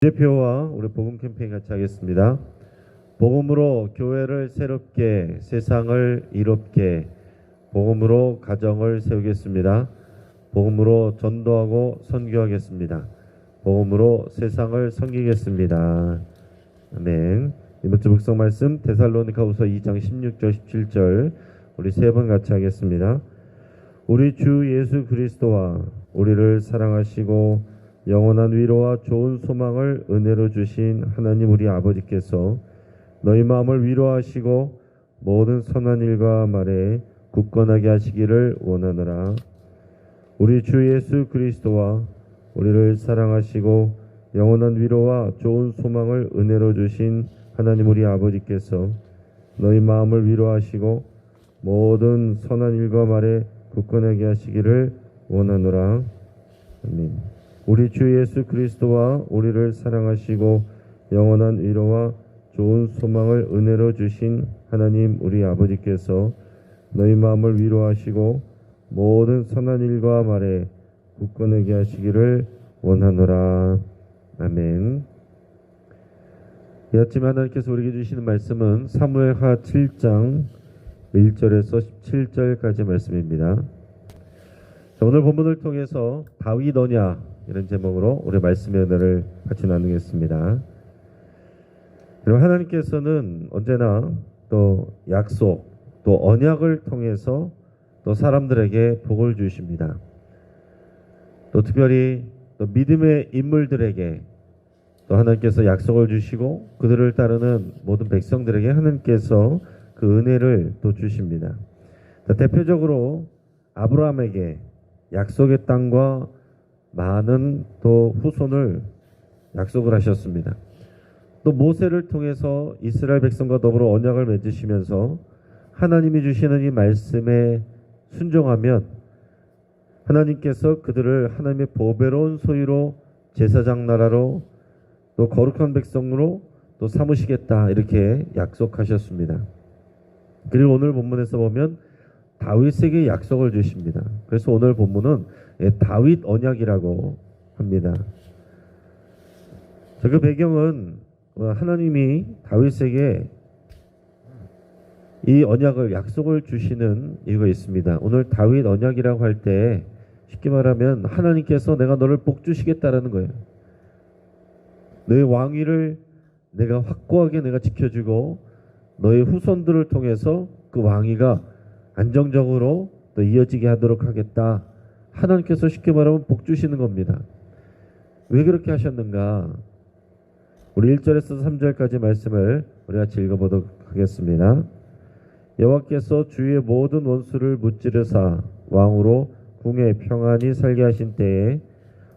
대표와 우리 복음 캠페인 같이 하겠습니다. 복음으로 교회를 새롭게, 세상을 이롭게, 복음으로 가정을 세우겠습니다. 복음으로 전도하고 선교하겠습니다. 복음으로 세상을 섬기겠습니다. 아멘. 이번 주 묵상 말씀 데살로니가후서 2장 16절 17절 우리 세 번 같이 하겠습니다. 우리 주 예수 그리스도와 우리를 사랑하시고 영원한 위로와 좋은 소망을 은혜로 주신 하나님 우리 아버지께서 너희 마음을 위로하시고 모든 선한 일과 말에 굳건하게 하시기를 원하노라. 우리 주 예수 그리스도와 우리를 사랑하시고 영원한 위로와 좋은 소망을 은혜로 주신 하나님 우리 아버지께서 너희 마음을 위로하시고 모든 선한 일과 말에 굳건하게 하시기를 원하노라. 아멘. 우리 주 예수 그리스도와 우리를 사랑하시고 영원한 위로와 좋은 소망을 은혜로 주신 하나님 우리 아버지께서 너희 마음을 위로하시고 모든 선한 일과 말에 굳건하게 하시기를 원하노라. 아멘. 이 아침에 하나님께서 우리에게 주시는 말씀은 사무엘하 7장 1절에서 17절까지 말씀입니다. 자, 오늘 본문을 통해서 다윗 언약 이런 제목으로 우리 말씀의 은혜를 같이 나누겠습니다. 그럼 하나님께서는 언제나 또 약속, 또 언약을 통해서 또 사람들에게 복을 주십니다. 또 특별히 또 믿음의 인물들에게 또 하나님께서 약속을 주시고 그들을 따르는 모든 백성들에게 하나님께서 그 은혜를 또 주십니다. 자, 대표적으로 아브라함에게 약속의 땅과 많은 또 후손을 약속을 하셨습니다. 또 모세를 통해서 이스라엘 백성과 더불어 언약을 맺으시면서 하나님이 주시는 이 말씀에 순종하면 하나님께서 그들을 하나님의 보배로운 소유로 제사장 나라로 또 거룩한 백성으로 또 삼으시겠다 이렇게 약속하셨습니다. 그리고 오늘 본문에서 보면 다윗에게 약속을 주십니다. 그래서 오늘 본문은 다윗 언약이라고 합니다. 그 배경은 하나님이 다윗에게 이 언약을 약속을 주시는 이유가 있습니다. 오늘 다윗 언약이라고 할 때 쉽게 말하면 하나님께서 내가 너를 복 주시겠다라는 거예요. 너의 왕위를 내가 확고하게 내가 지켜주고 너의 후손들을 통해서 그 왕위가 안정적으로 또 이어지게 하도록 하겠다. 하나님께서 쉽게 말하면 복 주시는 겁니다. 왜 그렇게 하셨는가? 우리 1절에서 3절까지 말씀을 우리 같이 읽어보도록 하겠습니다. 여호와께서 주의 모든 원수를 무찌르사 왕으로 궁에 평안히 살게 하신 때에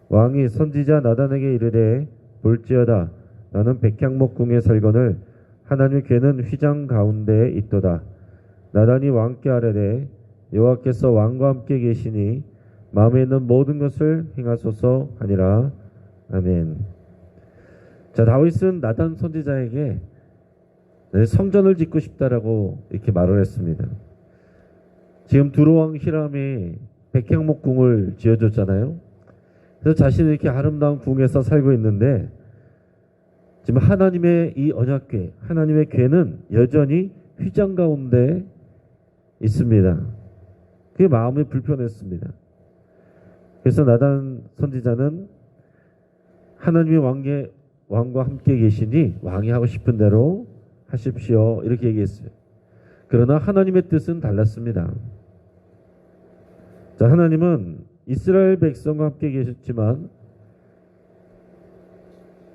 왕이 선지자 나단에게 이르되 볼지어다 나는 백향목 궁에 살거늘 하나님의 궤는 휘장 가운데에 있도다. 나단이 왕께 아뢰되 여호와께서 왕과 함께 계시니 마음에 있는 모든 것을 행하소서 하니라. 아멘. 자, 다윗은 나단 선지자에게 성전을 짓고 싶다라고 이렇게 말을 했습니다. 지금 두로왕 히람이 백향목 궁을 지어줬잖아요. 그래서 자신은 이렇게 아름다운 궁에서 살고 있는데 지금 하나님의 이 언약궤, 하나님의 궤는 여전히 휘장 가운데 있습니다. 그게 마음이 불편했습니다. 그래서 나단 선지자는 하나님의 왕과 함께 계시니 왕이 하고 싶은 대로 하십시오 이렇게 얘기했어요. 그러나 하나님의 뜻은 달랐습니다. 자, 하나님은 이스라엘 백성과 함께 계셨지만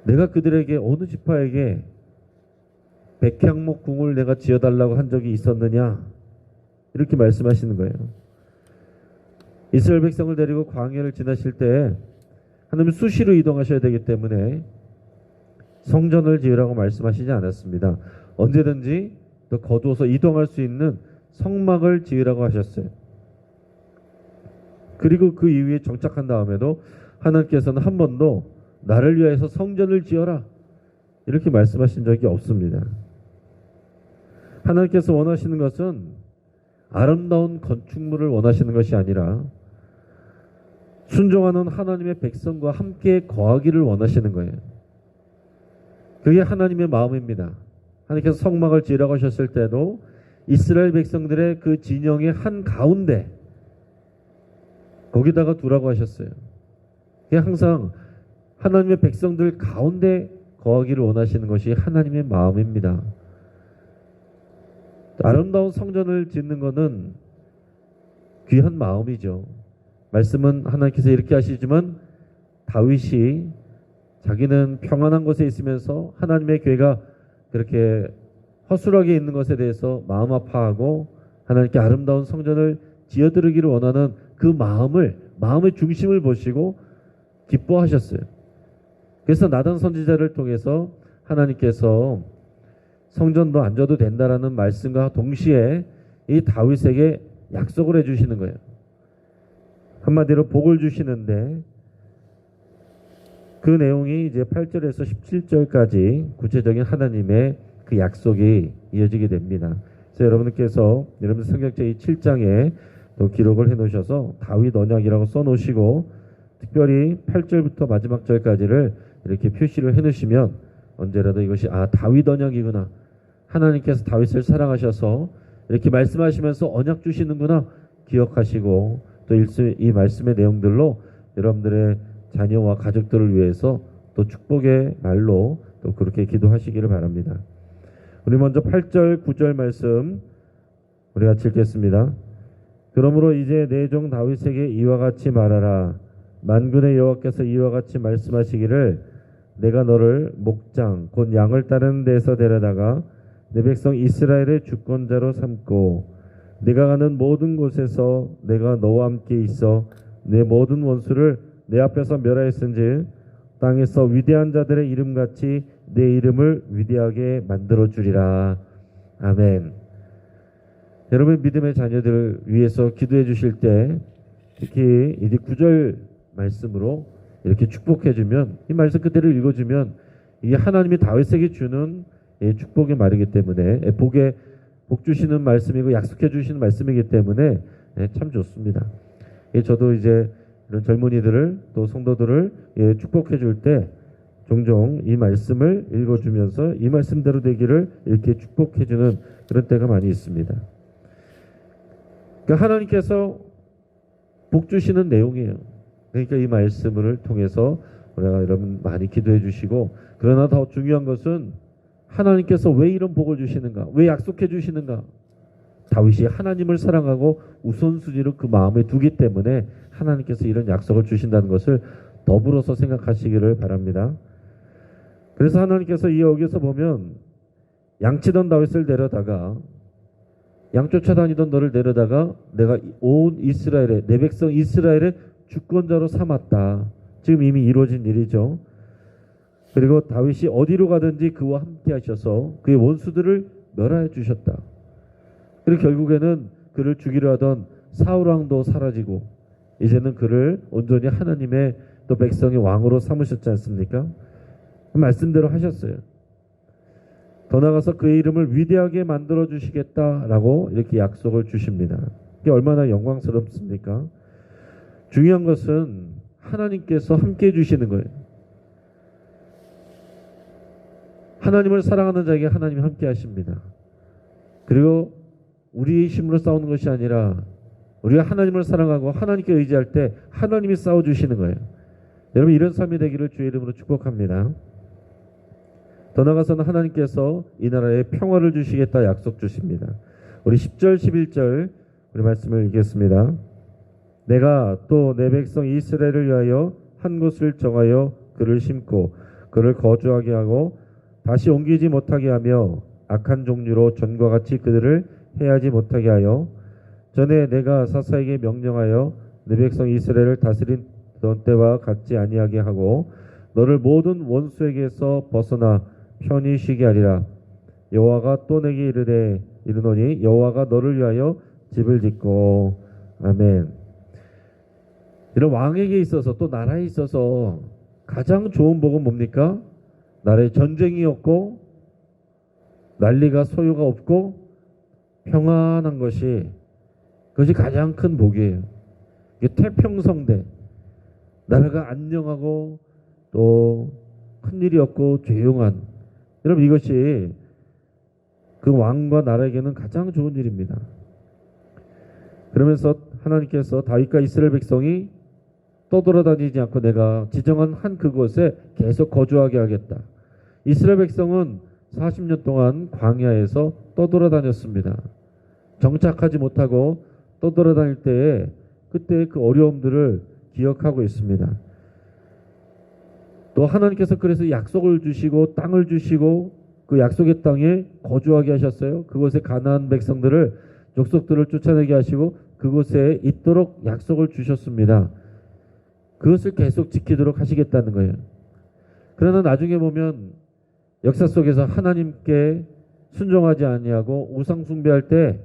내가 그들에게 어느 지파에게 백향목 궁을 내가 지어달라고 한 적이 있었느냐 이렇게 말씀하시는 거예요. 이스라엘 백성을 데리고 광야를 지나실 때 하나님은 수시로 이동하셔야 되기 때문에 성전을 지으라고 말씀하시지 않았습니다. 언제든지 또 거두어서 이동할 수 있는 성막을 지으라고 하셨어요. 그리고 그 이후에 정착한 다음에도 하나님께서는 한 번도 나를 위해서 성전을 지어라 이렇게 말씀하신 적이 없습니다. 하나님께서 원하시는 것은 아름다운 건축물을 원하시는 것이 아니라 순종하는 하나님의 백성과 함께 거하기를 원하시는 거예요. 그게 하나님의 마음입니다. 하나님께서 성막을 지으라고 하셨을 때도 이스라엘 백성들의 그 진영의 한 가운데 거기다가 두라고 하셨어요. 그게 항상 하나님의 백성들 가운데 거하기를 원하시는 것이 하나님의 마음입니다. 아름다운 성전을 짓는 것은 귀한 마음이죠. 말씀은 하나님께서 이렇게 하시지만 다윗이 자기는 평안한 곳에 있으면서 하나님의 교회가 그렇게 허술하게 있는 것에 대해서 마음 아파하고 하나님께 아름다운 성전을 지어드리기를 원하는 그 마음의 중심을 보시고 기뻐하셨어요. 그래서 나단 선지자를 통해서 하나님께서 성전도 안 져도 된다라는 말씀과 동시에 이 다윗에게 약속을 해주시는 거예요. 한마디로 복을 주시는데 그 내용이 이제 8절에서 17절까지 구체적인 하나님의 그 약속이 이어지게 됩니다. 그래서 여러분께서 여러분 성경책 이 7장에 또 기록을 해놓으셔서 다윗 언약이라고 써놓으시고 특별히 8절부터 마지막 절까지를 이렇게 표시를 해놓으시면 언제라도 이것이 다윗 언약이구나. 하나님께서 다윗을 사랑하셔서 이렇게 말씀하시면서 언약 주시는구나 기억하시고 또 이 말씀의 내용들로 여러분들의 자녀와 가족들을 위해서 또 축복의 말로 또 그렇게 기도하시기를 바랍니다. 우리 먼저 8절 9절 말씀 우리 같이 읽겠습니다. 그러므로 이제 내 종 다윗에게 이와 같이 말하라. 만군의 여호와께서 이와 같이 말씀하시기를 내가 너를 목장 곧 양을 따르는 데에서 데려다가 내 백성 이스라엘의 주권자로 삼고 네가 가는 모든 곳에서 내가 너와 함께 있어 내 모든 원수를 내 앞에서 멸하였은즉 땅에서 위대한 자들의 이름같이 내 이름을 위대하게 만들어 주리라. 아멘. 여러분 믿음의 자녀들을 위해서 기도해 주실 때 특히 이제 9절 말씀으로 이렇게 축복해 주면 이 말씀 그대로 읽어주면 이게 하나님이 다윗에게 주는 축복의 말이기 때문에 복 주시는 말씀이고 약속해 주시는 말씀이기 때문에 참 좋습니다. 저도 이제 이런 젊은이들을 또 성도들을 축복해 줄 때 종종 이 말씀을 읽어주면서 이 말씀대로 되기를 이렇게 축복해 주는 그런 때가 많이 있습니다. 그러니까 하나님께서 복 주시는 내용이에요. 그러니까 이 말씀을 통해서 우리가 여러분 많이 기도해 주시고 그러나 더 중요한 것은 하나님께서 왜 이런 복을 주시는가? 왜 약속해 주시는가? 다윗이 하나님을 사랑하고 우선순위로 그 마음에 두기 때문에 하나님께서 이런 약속을 주신다는 것을 더불어서 생각하시기를 바랍니다. 그래서 하나님께서 이 여기서 보면 양치던 다윗을 내려다가 양 쫓아다니던 너를 내려다가 내가 온 이스라엘의 내 백성 이스라엘의 주권자로 삼았다. 지금 이미 이루어진 일이죠. 그리고 다윗이 어디로 가든지 그와 함께 하셔서 그의 원수들을 멸하여 주셨다. 그리고 결국에는 그를 죽이려 하던 사울왕도 사라지고 이제는 그를 온전히 하나님의 또 백성의 왕으로 삼으셨지 않습니까? 말씀대로 하셨어요. 더 나아가서 그의 이름을 위대하게 만들어 주시겠다라고 이렇게 약속을 주십니다. 이게 얼마나 영광스럽습니까? 중요한 것은 하나님께서 함께 해주시는 거예요. 하나님을 사랑하는 자에게 하나님이 함께 하십니다. 그리고 우리의 힘으로 싸우는 것이 아니라 우리가 하나님을 사랑하고 하나님께 의지할 때 하나님이 싸워주시는 거예요. 여러분 이런 삶이 되기를 주의 이름으로 축복합니다. 더 나아가서는 하나님께서 이 나라에 평화를 주시겠다 약속 주십니다. 우리 10절 11절 우리 말씀을 읽겠습니다. 내가 또 내 백성 이스라엘을 위하여 한 곳을 정하여 그를 심고 그를 거주하게 하고 다시 옮기지 못하게 하며 악한 종류로 전과 같이 그들을 해하지 못하게 하여 전에 내가 사사에게 명령하여 내 백성 이스라엘을 다스린 때와 같지 아니하게 하고 너를 모든 원수에게서 벗어나 편히 쉬게 하리라. 여호와가 또 내게 이르노니 여호와가 너를 위하여 집을 짓고 아멘. 이런 왕에게 있어서 또 나라에 있어서 가장 좋은 복은 뭡니까? 나라에 전쟁이 없고 난리가 소요가 없고 평안한 그것이 가장 큰 복이에요. 이게 태평성대 나라가 안녕하고 또 큰일이 없고 조용한 여러분 이것이 그 왕과 나라에게는 가장 좋은 일입니다. 그러면서 하나님께서 다윗과 이스라엘 백성이 떠돌아다니지 않고 내가 지정한 한 그곳에 계속 거주하게 하겠다. 이스라엘 백성은 40년 동안 광야에서 떠돌아다녔습니다. 정착하지 못하고 떠돌아다닐 때에 그때 그 어려움들을 기억하고 있습니다. 또 하나님께서 그래서 약속을 주시고 땅을 주시고 그 약속의 땅에 거주하게 하셨어요. 그곳에 가나안 백성들을 족속들을 쫓아내게 하시고 그곳에 있도록 약속을 주셨습니다. 그것을 계속 지키도록 하시겠다는 거예요. 그러나 나중에 보면 역사 속에서 하나님께 순종하지 아니하고 우상 숭배할 때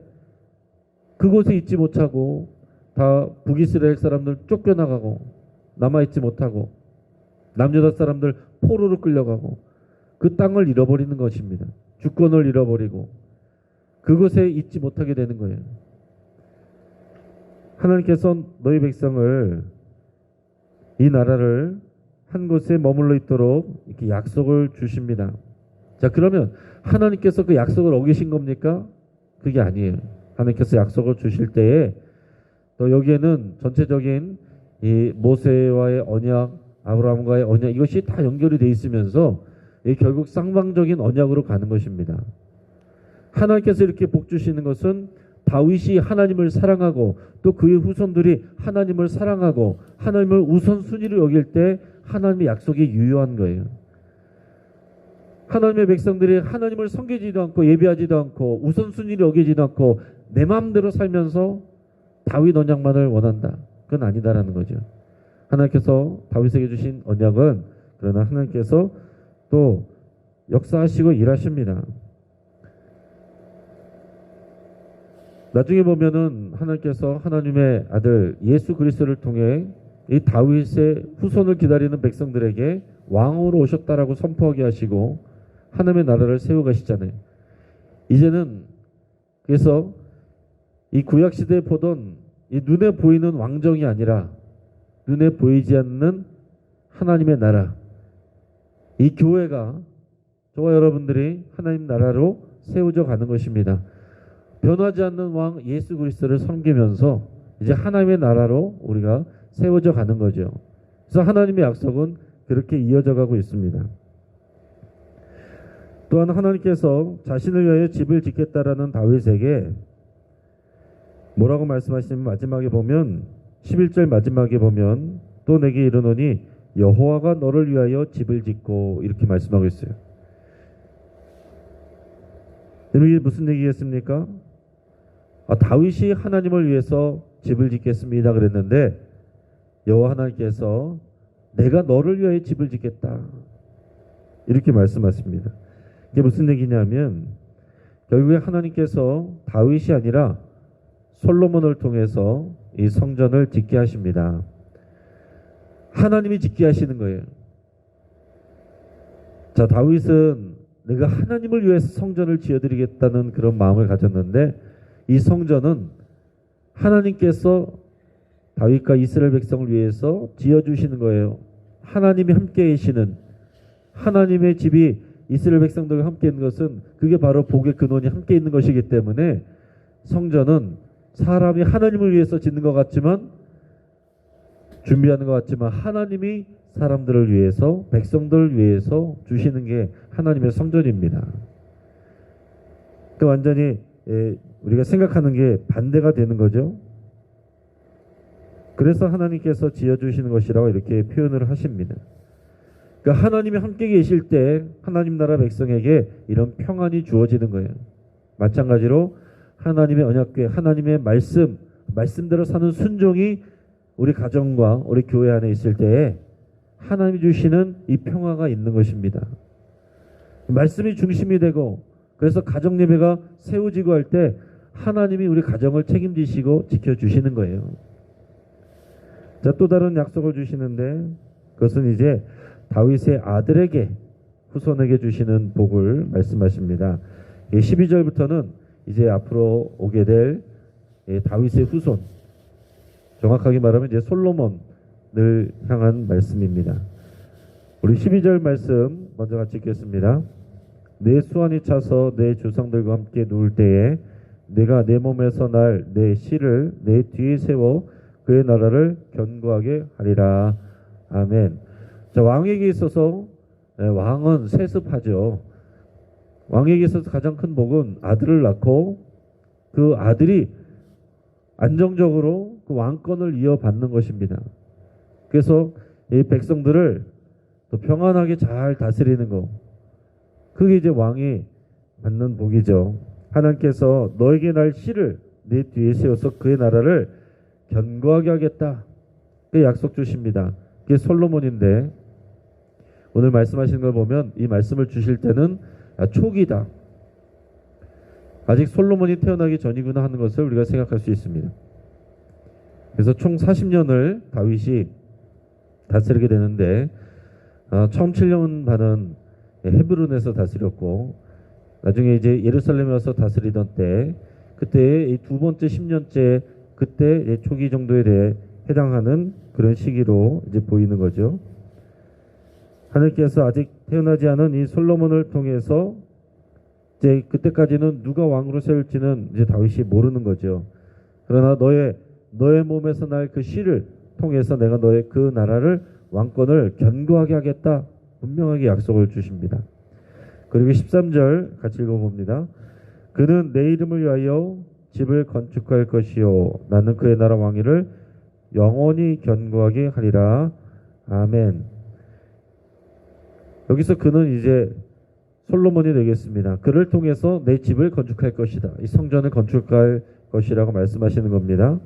그곳에 있지 못하고 다 북이스라엘 사람들 쫓겨나가고 남아있지 못하고 남유다 사람들 포로로 끌려가고 그 땅을 잃어버리는 것입니다. 주권을 잃어버리고 그곳에 있지 못하게 되는 거예요. 하나님께서 너희 백성을 이 나라를 한 곳에 머물러 있도록 이렇게 약속을 주십니다. 자, 그러면 하나님께서 그 약속을 어기신 겁니까? 그게 아니에요. 하나님께서 약속을 주실 때에 또 여기에는 전체적인 이 모세와의 언약, 아브라함과의 언약 이것이 다 연결이 돼 있으면서 결국 쌍방적인 언약으로 가는 것입니다. 하나님께서 이렇게 복 주시는 것은 다윗이 하나님을 사랑하고 또 그의 후손들이 하나님을 사랑하고 하나님을 우선순위로 여길 때 하나님의 약속이 유효한 거예요. 하나님의 백성들이 하나님을 섬기지도 않고 예배하지도 않고 우선순위를 여기지도 않고 내 마음대로 살면서 다윗 언약만을 원한다. 그건 아니다라는 거죠. 하나님께서 다윗에게 주신 언약은 그러나 하나님께서 또 역사하시고 일하십니다. 나중에 보면은 하나님께서 하나님의 아들 예수 그리스도를 통해 이 다윗의 후손을 기다리는 백성들에게 왕으로 오셨다라고 선포하게 하시고 하나님의 나라를 세워가시잖아요. 이제는 그래서 이 구약시대에 보던 이 눈에 보이는 왕정이 아니라 눈에 보이지 않는 하나님의 나라, 이 교회가 저와 여러분들이 하나님 나라로 세워져 가는 것입니다. 변하지 않는 왕 예수 그리스도를 섬기면서 이제 하나님의 나라로 우리가 세워져 가는 거죠. 그래서 하나님의 약속은 그렇게 이어져 가고 있습니다. 또한 하나님께서 자신을 위하여 집을 짓겠다라는 다윗에게 뭐라고 말씀하시냐면 마지막에 보면 11절 마지막에 보면 또 내게 이르노니 여호와가 너를 위하여 집을 짓고 이렇게 말씀하고 있어요. 이게 무슨 얘기겠습니까? 다윗이 하나님을 위해서 집을 짓겠습니다 그랬는데 여호와 하나님께서 내가 너를 위하여 집을 짓겠다 이렇게 말씀하십니다. 이게 무슨 얘기냐면 결국에 하나님께서 다윗이 아니라 솔로몬을 통해서 이 성전을 짓게 하십니다. 하나님이 짓게 하시는 거예요. 자, 다윗은 내가 하나님을 위해서 성전을 지어드리겠다는 그런 마음을 가졌는데 이 성전은 하나님께서 다윗과 이스라엘 백성을 위해서 지어주시는 거예요. 하나님이 함께 계시는 하나님의 집이 이스라엘 백성들과 함께 있는 것은 그게 바로 복의 근원이 함께 있는 것이기 때문에 성전은 사람이 하나님을 위해서 짓는 것 같지만 준비하는 것 같지만 하나님이 사람들을 위해서 백성들을 위해서 주시는 게 하나님의 성전입니다. 그 완전히 우리가 생각하는 게 반대가 되는 거죠. 그래서 하나님께서 지어주시는 것이라고 이렇게 표현을 하십니다. 그러니까 하나님이 함께 계실 때 하나님 나라 백성에게 이런 평안이 주어지는 거예요. 마찬가지로 하나님의 언약궤, 하나님의 말씀대로 사는 순종이 우리 가정과 우리 교회 안에 있을 때에 하나님이 주시는 이 평화가 있는 것입니다. 말씀이 중심이 되고 그래서 가정 예배가 세워지고 할 때 하나님이 우리 가정을 책임지시고 지켜주시는 거예요. 자, 또 다른 약속을 주시는데 그것은 이제 다윗의 아들에게 후손에게 주시는 복을 말씀하십니다. 12절부터는 이제 앞으로 오게 될 다윗의 후손, 정확하게 말하면 이제 솔로몬을 향한 말씀입니다. 우리 12절 말씀 먼저 같이 읽겠습니다. 내 수완이 차서 내 조상들과 함께 누울 때에 내가 내 몸에서 날 내 씨를 내 뒤에 세워 그의 나라를 견고하게 하리라. 아멘. 자, 왕에게 있어서 왕은 세습하죠. 왕에게 있어서 가장 큰 복은 아들을 낳고 그 아들이 안정적으로 그 왕권을 이어받는 것입니다. 그래서 이 백성들을 또 평안하게 잘 다스리는 것, 그게 이제 왕이 받는 복이죠. 하나님께서 너에게 날 씨를 내 뒤에 세워서 그의 나라를 견고하게 하겠다, 그 약속 주십니다. 그게 솔로몬인데 오늘 말씀하시는 걸 보면 이 말씀을 주실 때는 초기다, 아직 솔로몬이 태어나기 전이구나 하는 것을 우리가 생각할 수 있습니다. 그래서 총 40년을 다윗이 다스리게 되는데 처음 7년 반은 헤브론에서 다스렸고 나중에 이제 예루살렘에 와서 다스리던 때, 그때 이 두 번째 10년째 그때 초기 정도에 대해 해당하는 그런 시기로 이제 보이는 거죠. 하늘께서 아직 태어나지 않은 이 솔로몬을 통해서 이제 그때까지는 누가 왕으로 세울지는 이제 다윗이 모르는 거죠. 그러나 너의 몸에서 날 그 씨를 통해서 내가 너의 그 나라를 왕권을 견고하게 하겠다, 분명하게 약속을 주십니다. 그리고 13절 같이 읽어봅니다. 그는 내 이름을 위하여 집을 건축할 것이요 나는 그의 나라 왕위를 영원히 견고하게 하리라. 아멘. 여기서 그는 이제 솔로몬이 되겠습니다. 그를 통해서 내 집을 건축할 것이다, 이 성전을 건축할 것이라고 말씀하시는 겁니다.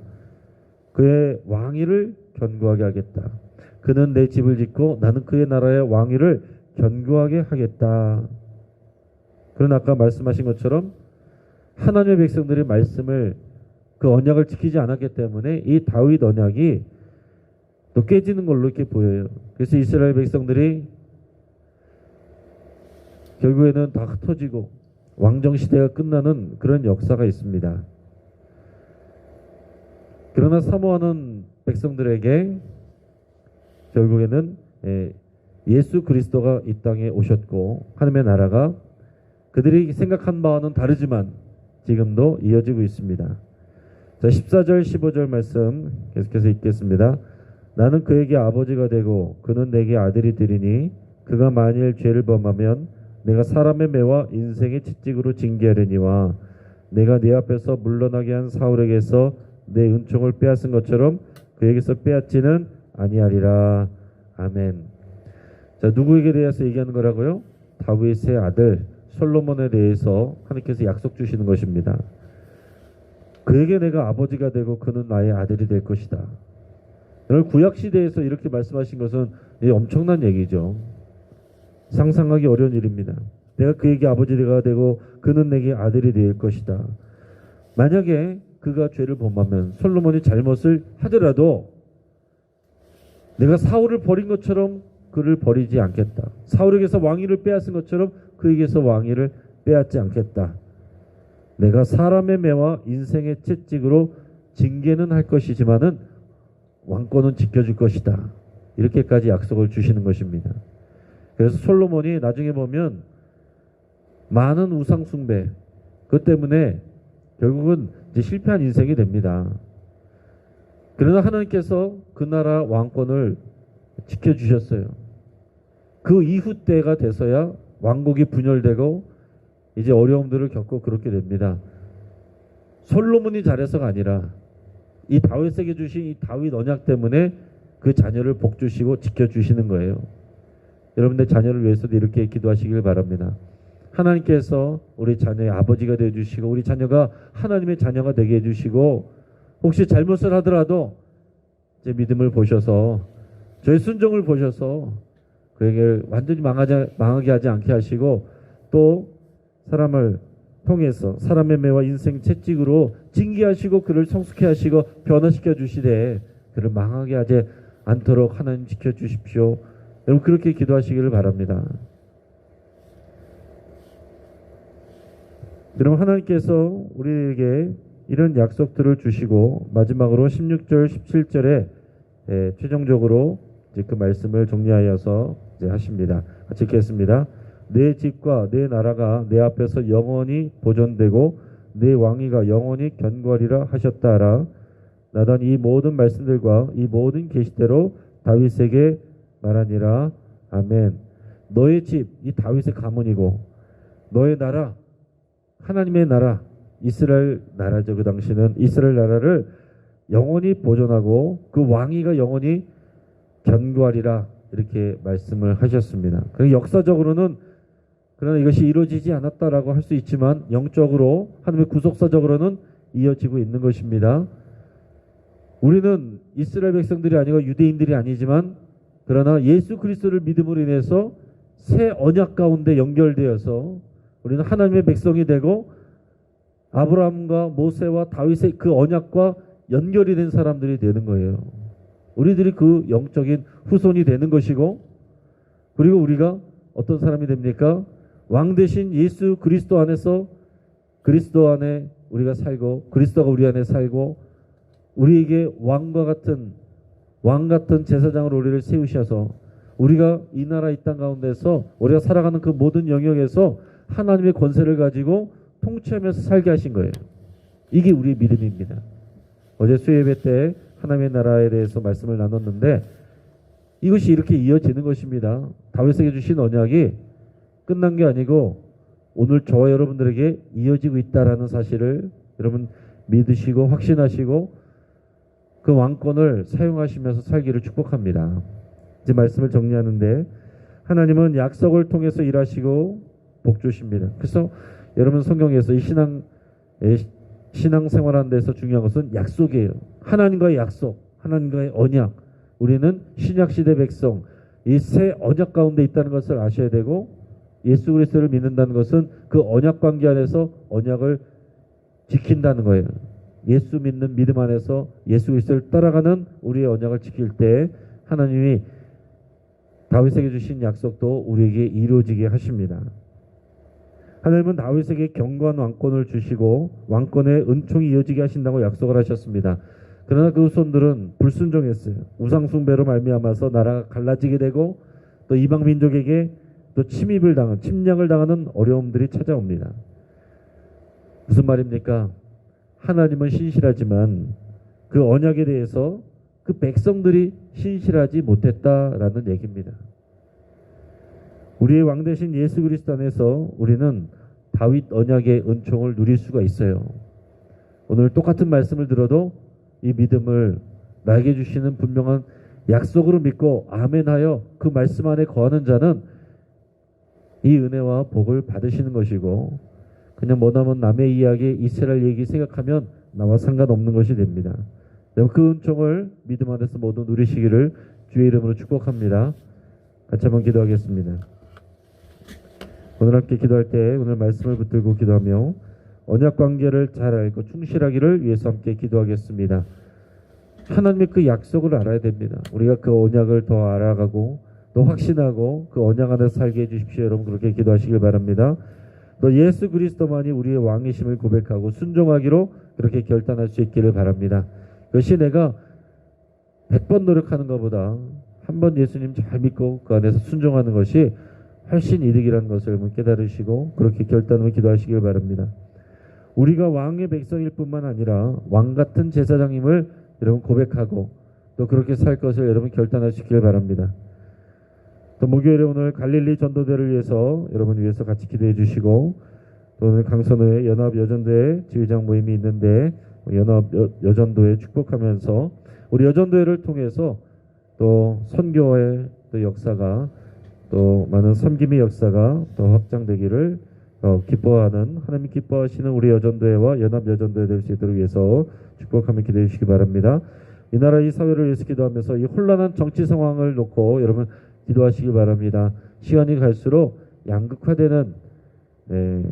그의 왕위를 견고하게 하겠다. 그는 내 집을 짓고 나는 그의 나라의 왕위를 견고하게 하겠다. 그러나 아까 말씀하신 것처럼 하나님의 백성들이 말씀을, 그 언약을 지키지 않았기 때문에 이 다윗 언약이 또 깨지는 걸로 이렇게 보여요. 그래서 이스라엘 백성들이 결국에는 다 흩어지고 왕정 시대가 끝나는 그런 역사가 있습니다. 그러나 사모하는 백성들에게 결국에는 예수 그리스도가 이 땅에 오셨고 하나님의 나라가 그들이 생각한 바와는 다르지만 지금도 이어지고 있습니다. 자, 14절 15절 말씀 계속해서 읽겠습니다. 나는 그에게 아버지가 되고 그는 내게 아들이 되리니 그가 만일 죄를 범하면 내가 사람의 매와 인생의 채찍으로 징계하려니와 내가 네 앞에서 물러나게 한 사울에게서 내 은총을 빼앗은 것처럼 그에게서 빼앗지는 아니하리라. 아멘. 자, 누구에게 대해서 얘기하는 거라고요? 다윗의 아들 솔로몬에 대해서 하나님께서 약속 주시는 것입니다. 그에게 내가 아버지가 되고 그는 나의 아들이 될 것이다. 여러분, 구약 시대에서 이렇게 말씀하신 것은 엄청난 얘기죠. 상상하기 어려운 일입니다. 내가 그에게 아버지가 되고 그는 내게 아들이 될 것이다. 만약에 그가 죄를 범하면, 솔로몬이 잘못을 하더라도 내가 사울을 버린 것처럼 그를 버리지 않겠다. 사울에게서 왕위를 빼앗은 것처럼 그에게서 왕위를 빼앗지 않겠다. 내가 사람의 매와 인생의 채찍으로 징계는 할 것이지만은 왕권은 지켜줄 것이다. 이렇게까지 약속을 주시는 것입니다. 그래서 솔로몬이 나중에 보면 많은 우상 숭배, 그것 때문에 결국은 이제 실패한 인생이 됩니다. 그러나 하나님께서 그 나라 왕권을 지켜주셨어요. 그 이후 때가 돼서야 왕국이 분열되고 이제 어려움들을 겪고 그렇게 됩니다. 솔로몬이 잘해서가 아니라 이 다윗에게 주신 이 다윗 언약 때문에 그 자녀를 복주시고 지켜주시는 거예요. 여러분들 자녀를 위해서도 이렇게 기도하시길 바랍니다. 하나님께서 우리 자녀의 아버지가 되어주시고 우리 자녀가 하나님의 자녀가 되게 해주시고, 혹시 잘못을 하더라도 제 믿음을 보셔서 저의 순종을 보셔서 그에게 완전히 망하게 하지 않게 하시고, 또 사람을 통해서 사람의 매와 인생 채찍으로 징계하시고 그를 성숙해 하시고 변화시켜 주시되 그를 망하게 하지 않도록 하나님 지켜주십시오. 여러분, 그렇게 기도하시기를 바랍니다. 여러분, 하나님께서 우리에게 이런 약속들을 주시고 마지막으로 16절 17절에 최종적으로 이제 그 말씀을 정리하여서 이제 하십니다. 같이 읽겠습니다. 내 집과 내 나라가 내 앞에서 영원히 보존되고 내 왕위가 영원히 견고하리라 하셨다라. 나단 이 모든 말씀들과 이 모든 계시대로 다윗에게 말하니라. 아멘. 너의 집, 이 다윗의 가문이고 너의 나라, 하나님의 나라, 이스라엘 나라죠. 그 당시는 이스라엘 나라를 영원히 보존하고 그 왕위가 영원히 견고하리라 이렇게 말씀을 하셨습니다. 그리고 역사적으로는 그러나 이것이 이루어지지 않았다라고 할 수 있지만 영적으로 하나님의 구속사적으로는 이어지고 있는 것입니다. 우리는 이스라엘 백성들이 아니고 유대인들이 아니지만 그러나 예수 그리스도를 믿음으로 인해서 새 언약 가운데 연결되어서 우리는 하나님의 백성이 되고 아브라함과 모세와 다윗의 그 언약과 연결이 된 사람들이 되는 거예요. 우리들이 그 영적인 후손이 되는 것이고 그리고 우리가 어떤 사람이 됩니까? 왕 대신 예수 그리스도 안에서 그리스도 안에 우리가 살고 그리스도가 우리 안에 살고 우리에게 왕 같은 제사장으로 우리를 세우셔서 우리가 이 나라 이 땅 가운데서 우리가 살아가는 그 모든 영역에서 하나님의 권세를 가지고 통치하면서 살게 하신 거예요. 이게 우리의 믿음입니다. 어제 수요예배 때 하나님의 나라에 대해서 말씀을 나눴는데 이것이 이렇게 이어지는 것입니다. 다윗에게 주신 언약이 끝난 게 아니고 오늘 저와 여러분들에게 이어지고 있다라는 사실을 여러분 믿으시고 확신하시고 그 왕권을 사용하시면서 살기를 축복합니다. 이제 말씀을 정리하는데 하나님은 약속을 통해서 일하시고 복 주십니다. 그래서 여러분 성경에서 이 신앙생활하는 데서 중요한 것은 약속이에요. 하나님과의 약속, 하나님과의 언약. 우리는 신약시대 백성, 이 새 언약 가운데 있다는 것을 아셔야 되고 예수 그리스도를 믿는다는 것은 그 언약 관계 안에서 언약을 지킨다는 거예요. 예수 믿는 믿음 안에서 예수 그리스도를 따라가는 우리의 언약을 지킬 때 하나님이 다윗에게 주신 약속도 우리에게 이루어지게 하십니다. 하나님은 다윗에게 견고한 왕권을 주시고 왕권의 은총이 이어지게 하신다고 약속을 하셨습니다. 그러나 그 후손들은 불순종했어요. 우상숭배로 말미암아서 나라가 갈라지게 되고 또 이방 민족에게 또 침략을 당하는 어려움들이 찾아옵니다. 무슨 말입니까? 하나님은 신실하지만 그 언약에 대해서 그 백성들이 신실하지 못했다라는 얘기입니다. 우리의 왕 대신 예수 그리스도 안에서 우리는 다윗 언약의 은총을 누릴 수가 있어요. 오늘 똑같은 말씀을 들어도 이 믿음을 나에게 주시는 분명한 약속으로 믿고 아멘하여 그 말씀 안에 거하는 자는 이 은혜와 복을 받으시는 것이고 그냥 뭐냐면 남의 이야기, 이스라엘 얘기 생각하면 나와 상관없는 것이 됩니다. 그 은총을 믿음 안에서 모두 누리시기를 주의 이름으로 축복합니다. 같이 한번 기도하겠습니다. 오늘 함께 기도할 때 오늘 말씀을 붙들고 기도하며 언약 관계를 잘 알고 충실하기를 위해서 함께 기도하겠습니다. 하나님의 그 약속을 알아야 됩니다. 우리가 그 언약을 더 알아가고 또 확신하고 그 언약 안에서 살게 해주십시오. 여러분 그렇게 기도하시길 바랍니다. 또 예수 그리스도만이 우리의 왕이심을 고백하고 순종하기로 그렇게 결단할 수 있기를 바랍니다. 그것이 내가 100번 노력하는 것보다 한 번 예수님 잘 믿고 그 안에서 순종하는 것이 훨씬 이득이라는 것을 여러분 깨달으시고 그렇게 결단하며 기도하시길 바랍니다. 우리가 왕의 백성일 뿐만 아니라 왕 같은 제사장임을 여러분 고백하고 또 그렇게 살 것을 여러분 결단하시길 바랍니다. 또 목요일에 오늘 갈릴리 전도대를 위해서 여러분 위해서 같이 기도해 주시고 또 오늘 강선우의 연합여전도회 지휘장 모임이 있는데 연합여전도회 축복하면서 우리 여전도회를 통해서 또 선교의 또 역사가 또 많은 섬김의 역사가 또 확장되기를 기뻐하는 하나님 기뻐하시는 우리 여전도회와 연합여전도회 될 수 있도록 위해서 축복하며 기도해 주시기 바랍니다. 이 나라 이 사회를 위해서 기도하면서 이 혼란한 정치 상황을 놓고 여러분 기도하시기 바랍니다. 시간이 갈수록 양극화되는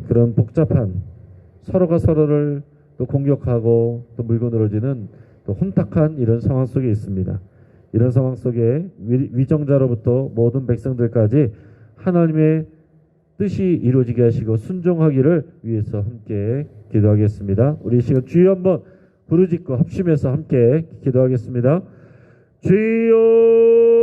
그런 복잡한 서로가 서로를 또 공격하고 또 물고 늘어지는 또 혼탁한 이런 상황 속에 있습니다. 이런 상황 속에 위정자로부터 모든 백성들까지 하나님의 뜻이 이루어지게 하시고 순종하기를 위해서 함께 기도하겠습니다. 우리 시간 주여 한번 부르짖고 합심해서 함께 기도하겠습니다. 주여